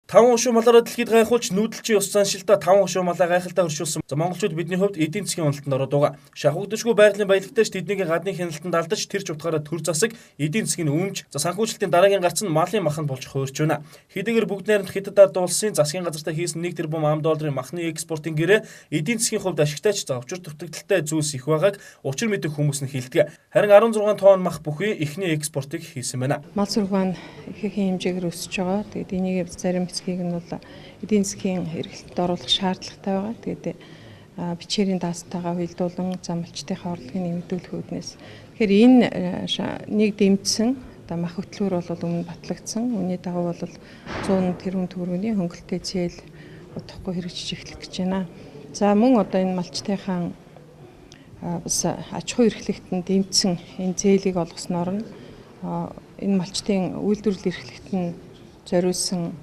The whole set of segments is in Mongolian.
5 хошуу малаараа дэлхийд гайхуулж нүүдэлчин ёс заншилтаа 5 хошуу малаа гайхалтай өршүүлсэн. Монголчууд бидний хувьд эдийн засгийн уналтанд ороод байгаа. Шахагдшгүй байгалийн баялагтай ч тэднийг гадны хяналтанд алдаж тэр ч утгаараа төр засаг эдийн засгийн өмч санхүүжилтийн дараагийн гарц нь малын махан болж хуурч байна. Хэдийгээр бүгд найрамд хятадд улсын засгийн газартаа хийсэн 1 тэрбум $1 махны экспортын гэрээ эдийн засгийн хувьд ашигтайч завчир дутагдaltaй зүйлс их байгааг учир мэдэх хүмүүс нь хэлдэг. Харин 16 тонн мах бүхий эхний экспортыг хийсэн байна. Мал сургаан ихэнх хэмжээгээр өсөж байгаа. Тэгээд энийг зарим хэсгийг нь бол эдийн засгийн эргэлтэнд оруулах шаардлагатай байгаа. Тэгээд бичээрийн даастайгаа уялдуулан замлчдынхаа орлогыг нэмэгдүүлэх үүднээс. Тэгэхээр энэ нэг дэмжсэн мах хөтлөөр бол өмнө батлагдсан. Үүний дагуу бол 100 тэрбум төгрөгийн хөнгөлөлтөй зээл удахгүй хэрэгжиж эхлэх гэж байна. За мөн одоо энэ малчтынхаа бас аж ахуй эрхлэгтэнд дэмжсэн энэ зээлийг олгосноор нь энэ малчтын үйлдвэрлэл эрхлэгтэн зориулсан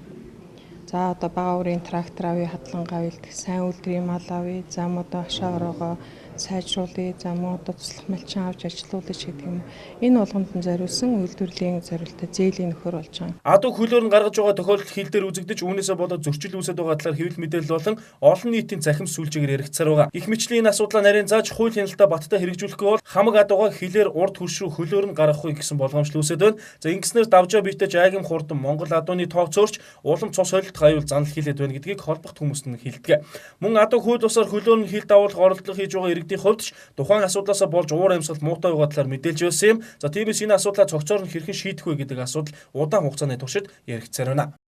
за одоо бага үрийн трактор авъя, хадгалан авъя, сайн үйлдвэрийн мал авъя, за одоо хашаа ороогоо сайжруулъя, за одоо туслах малчин авч ажилуулж гэдэг юм. Энэ болгонд нь зориулсан үйлдвэрлэлийн зорилттой зээлийн нөхөр болж байгаа. Адаг хөлөөр нь гаргаж байгаа тохиолдолд хил дээр үзэгдэж үүнээсээ болоод зөрчил үүсэж байгаа талаар хэвлэл мэдээлэл болон олон нийтийн цахим сүлжээгээр яригдсаар байгаа. Их мэтчлийн энэ асуудлаа нарийн зааж хууль хяналтаа баттай хэрэгжүүлэхгүй бол хамаг адуугаа хилээр урд хөрш рүү хөлөөр нь гаргахгүй гэсэн болгоомжл үүсэж байна. За ингэснээр давжаа битэж айгим хурдан Монгол адууны тооцоорч улам цус солилт гаюул занал хилээд байна гэдгийг холбогд хүмүүс нь хэлдэг. Мөн адаг хууль усаар хөлөөр нь хил давуулах оролдлого хийж байгаа иргэдийн хувьд ч тухайн асуудлаасаа болж уур амьсгал муутай байгаа талаар мэдээлж байсан юм. За тиймээс энэ асуудлаа цогцоор нь хэрхэн шийдэх вэ гэдэг асуудал удаан хугацааны туршид яригдсаар байна.